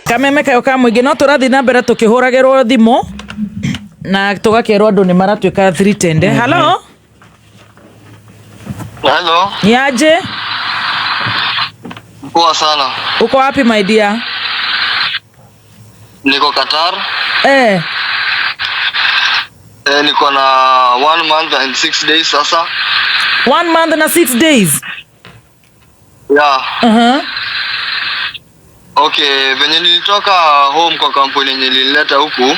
Kameme kayo ka mwingi no turathi na mbere tukihuragirwo thimo na tugakirwo andu ni maratwika threatened. Hello? Hello. Niaje? Poa sana. Uko wapi my dear? Niko Qatar. Niko na 1 month and 6 days sasa. 1 month na 6 days? Yeah. Okay, venye nilitoka home kwa kampuni yenye nilileta huku.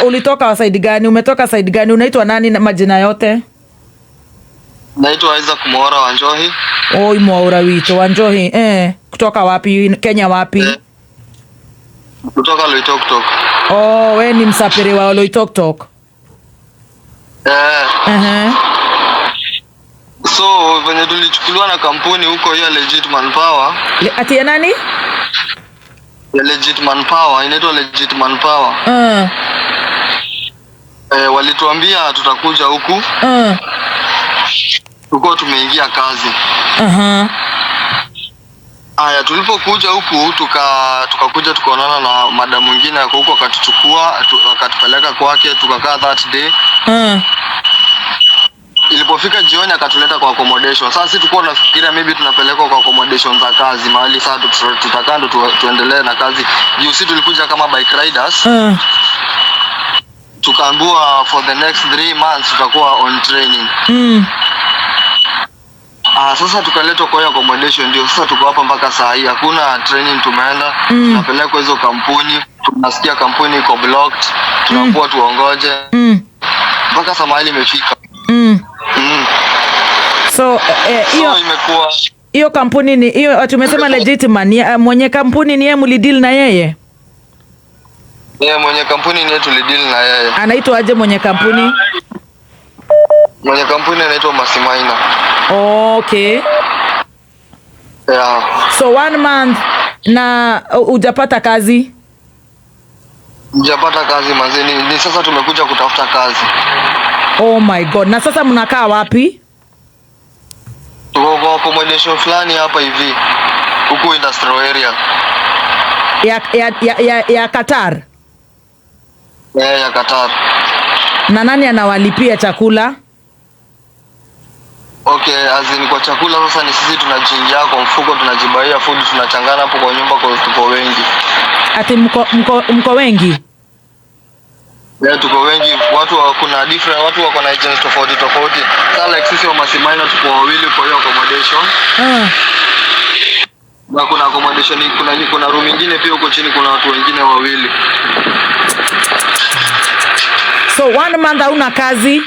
Ulitoka side gani? Umetoka side gani? Unaitwa nani na majina yote? Naitwa Isaac Mwaura Wanjohi. Oi, Mwaura wito Wanjohi. Kutoka wapi? Kenya wapi? Kutoka Loitoktok. Oh, we ni msafiri wa Loitoktok. So, venye tulichukuliwa na kampuni huko ya Legit Manpower. Ati ya nani? Ya Legit Manpower, inaitwa Legit Manpower. Walituambia tutakuja huku. Tuko tumeingia kazi. Aya, tulipokuja huku tukakuja tukaonana na madam mwingine yako huko, akatuchukua akatupeleka kwake, tukakaa that day. Ilipofika jioni akatuleta kwa accommodation. Sasa sisi tulikuwa tunafikiria maybe tunapelekwa kwa accommodation za kazi mahali sasa tutakaa ndo tuendelee na kazi. Juu sisi tulikuja kama bike riders. Tukaambiwa for the next 3 months tutakuwa on training. Sasa tukaletwa kwa accommodation, ndio sasa tuko hapa mpaka saa hii. Hakuna training tumeenda. Tunapelekwa hizo kampuni, tunasikia kampuni iko blocked, tunakuwa tuongoje. Mpaka saa mahali imefika. So imekuwa hiyo kampuni ni hiyo tumesema Legit Man, mwenye kampuni ni yeye, mlideal na yeye? Mwenye kampuni ni yetu tulideal na yeye. Anaitwa aje mwenye kampuni? Mwenye kampuni anaitwa Masimaina. Okay. Yeah. So 1 month na hujapata kazi? Hujapata kazi mazeni, ni sasa tumekuja kutafuta kazi. Oh my God. Na sasa mnakaa wapi? Tuko kwa accommodation fulani hapa hivi. Huko industrial area. Ya Qatar? Ya Qatar. Na nani anawalipia chakula? Okay, azini kwa chakula sasa ni sisi tunajingia kwa mfuko, tunajibaia food, tunachangana hapo kwa nyumba kwa tuko wengi. Ati mko wengi? Tuko wengi, kuna different watu wako na agents tofauti. Sasa like sisi wa Masimaina tuko wawili kwa hiyo accommodation. Na kuna accommodation, kuna room nyingine pia huko chini kuna watu wengine wawili. So 1 month hauna kazi?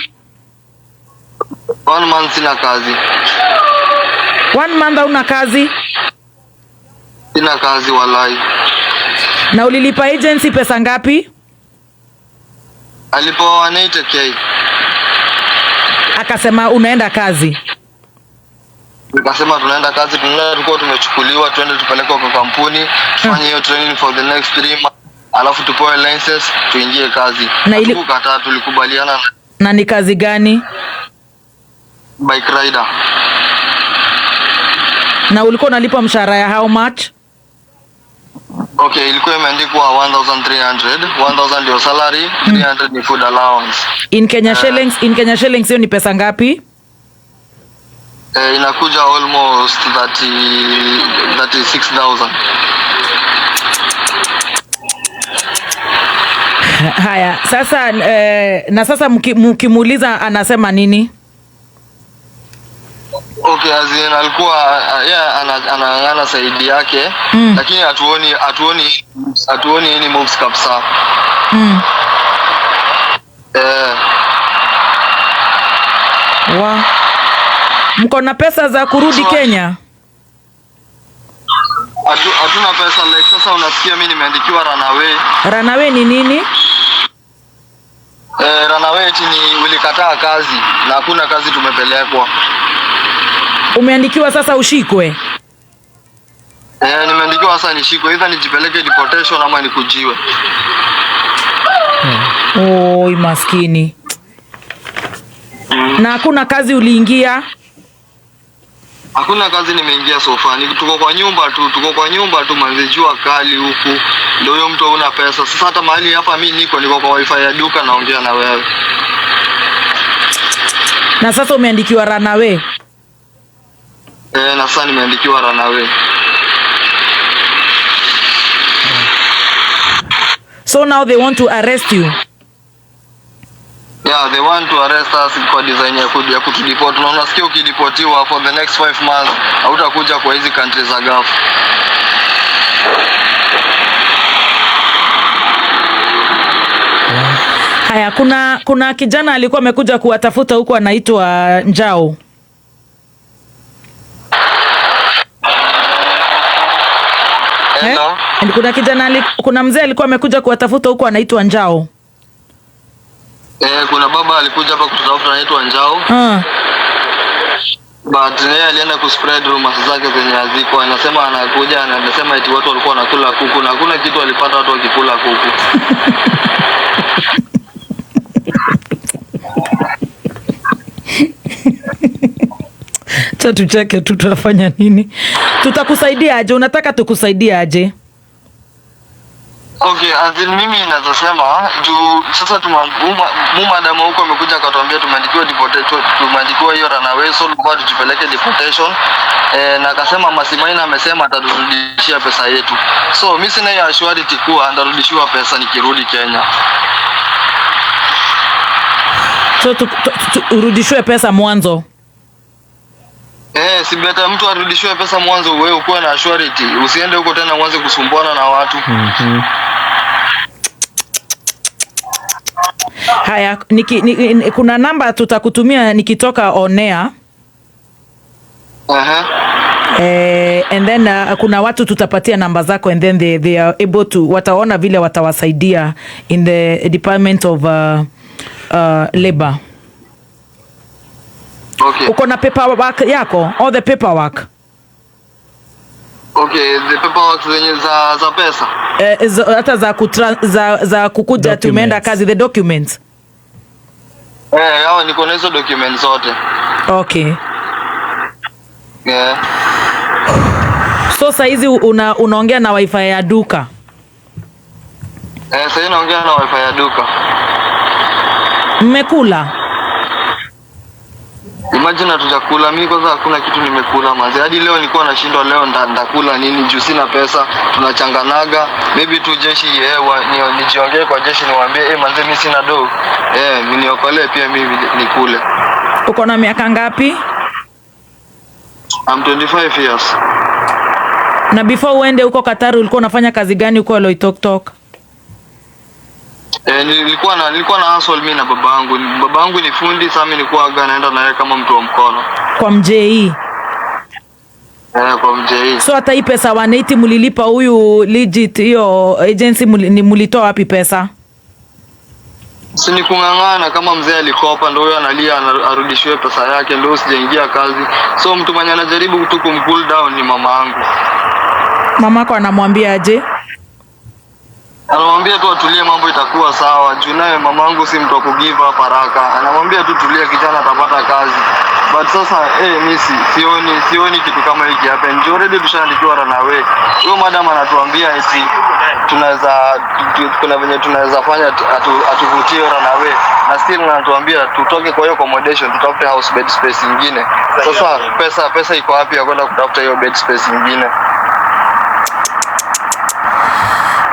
1 month sina kazi. 1 month hauna kazi? Sina kazi walai. Na ulilipa agency pesa ngapi? Alipo 180k. Akasema unaenda kazi? Nikasema tunaenda kazi, tulikuwa tumechukuliwa twende tupelekwe kwa kampuni, tufanye hiyo training for the next 3 months, alafu tupewe license tuingie kazi. Na tukakataa, tulikubaliana. Na ni kazi gani? Bike rider. Na ulikuwa unalipa mshahara ya how much? Okay, ilikuwa imeandikwa 1300. 1000 ndio salary, 300 ni food allowance. In Kenya shillings hiyo ni pesa ngapi? Inakuja almost 36,000. Haya, sasa na sasa mkimuuliza anasema nini? Okay, azin alikuwa anang'ana saidi yake, lakini hatuoni any moves kabisa. Mko na pesa za kurudi Kenya? Hatuna pesa like sasa unasikia mimi nimeandikiwa runaway. Runaway ni nini? Runaway ni ulikataa kazi na hakuna kazi tumepelekwa. Umeandikiwa sasa ushikwe? Nimeandikiwa sasa nishikwe, either nijipeleke deportation ama nikujiwe. Oi maskini. Na hakuna kazi uliingia? Hakuna kazi nimeingia so far. Tuko kwa nyumba tu manze, jua kali huku. Ndio huyo mtu una pesa. Sasa hata mahali hapa mimi niko kwa wifi ya duka naongea na wewe. Na sasa umeandikiwa runaway? Na sasa nimeandikiwa runaway. So now they want to arrest you? Yeah, they want to arrest us kwa design ya kutudeport. Na unasikia ukideportiwa for the next 5 months hautakuja kwa hizi countries za Gulf. Haya, kuna kijana alikuwa amekuja kuwatafuta huko anaitwa Njao. Kuna mzee alikuwa amekuja kuwatafuta huko anaitwa Njao. Kuna baba alikuja hapa kutafuta anaitwa Njao. But yeye alienda kuspread rumors zake zenye haziko. Anasema anakuja na anasema eti watu walikuwa wanakula kuku na hakuna kitu alipata watu wakikula kuku. Tucheke tu, tutafanya nini? Tutakusaidia aje? Unataka tukusaidia aje? Okay, azin mimi ninazosema juu sasa madam huko amekuja akatuambia tumeandikiwa deportation, tumeandikiwa hiyo runaway, so kwa tupeleke deportation. Na akasema Masimaina amesema atarudishia pesa yetu. So mimi sina ya surety kuwa ndarudishiwa pesa nikirudi Kenya. So urudishwe pesa mwanzo? Si beta mtu arudishwe pesa mwanzo, wewe uko na surety. Usiende huko tena uanze kusumbuana na watu. Haya, kuna namba tutakutumia nikitoka on air. And then kuna watu tutapatia namba zako and then they are able to, wataona vile watawasaidia in the Department of Labor. Okay. Uko na paperwork yako? All the paperwork? Okay, the paperwork zenye za pesa? Hata za kukuja tumeenda kazi, the documents? Hao niko na hizo documents zote. Okay. Yeah. So saizi unaongea na wifi ya duka? Sasa naongea na wifi ya duka. Mmekula? Imagine hatujakula. Mimi kwanza hakuna kitu nimekula manzi. Hadi leo nilikuwa nashindwa leo ndakula nini juu sina pesa. Tunachanganaga. Maybe tu jeshi nijiongee kwa jeshi niwaambie manzi mimi sina do. Niokolee pia mimi nikule. Uko na miaka ngapi? I'm 25 years. Na before uende huko Qatar ulikuwa unafanya kazi gani huko Loitoktok? Nilikuwa na hustle mimi na babangu. Babangu ni fundi, sasa mimi nilikuwa naenda naye kama mtu wa mkono. Kwa mjei? Kwa mjei. So hata hii pesa 180 mlilipa huyu legit hiyo agency mlitoa wapi pesa? Si ni kungangana kama mzee alikopa ndio huyo analia arudishwe pesa yake ndio sijaingia kazi. So mtu mwenye anajaribu tu kumcool down ni mamangu. Mamako anamwambia aje? Anamwambia tu atulie, mambo itakuwa sawa. Juu naye mamangu si mtu wa kugive up haraka. Anamwambia tu tulia, kijana atapata kazi. But sasa mimi sioni kitu kama hiki hapa. Ndio already tushaandikiwa runaway. Huyo madam anatuambia eti kuna venye tunaweza fanya atuvutie runaway. Na still anatuambia tutoke kwa hiyo accommodation, tutafute house bed space nyingine. Sasa pesa iko wapi ya kwenda kutafuta hiyo bed space nyingine?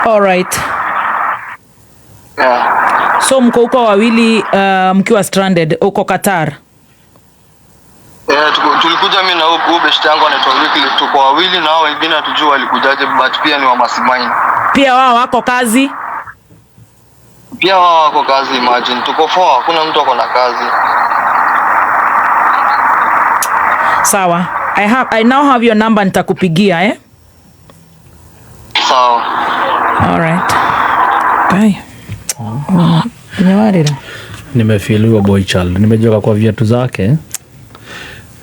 All right. Yeah. So mko huko wawili mkiwa stranded huko Qatar? Tulikuja mimi na huyu best yangu anaitwa Weekly, tuko wawili na hao wengine hatujui walikujaje, but pia ni wa Masimaini. Pia wao wako kazi? Pia wao wako kazi, imagine. Tuko 4, hakuna mtu ako na kazi. Sawa. I now have your number, nitakupigia Sawa. All right. Bye. Nimefiliwa boy child. Nimejoka kwa viatu zake.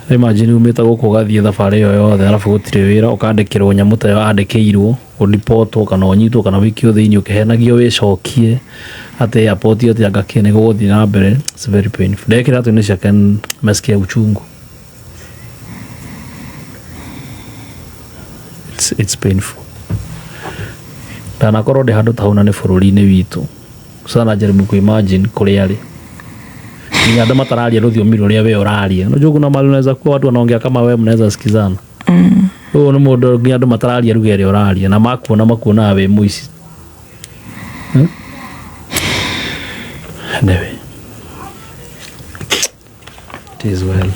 Imagine umeta guko gathie thabarĩ yo yothe arafu gutire wira ukandikirwo nyamu ta yo andikirwo udipotwo kana unyitwo kana wikio thiini ukihenagio wicokie ate airport yote agakene guthi na mbere. It's very painful. Ndekira tu ni ciake mesikia uchungu. it's painful. Ndanakorwo ndĩ handũ ta hau na nĩ bũrũri-inĩ witũ. Sana jaribu kuimagine kũrĩa arĩ. Nginya andũ matararia rũthiomi rũrĩa we ũraria. Unajua kuna mahali unaweza kuwa watu wanaongea kama wewe mnaweza sikizana. Huyo ni mũndũ nginya andũ matararia lugha ĩrĩa ũraria na makuona we mũici. Anyway. It is well.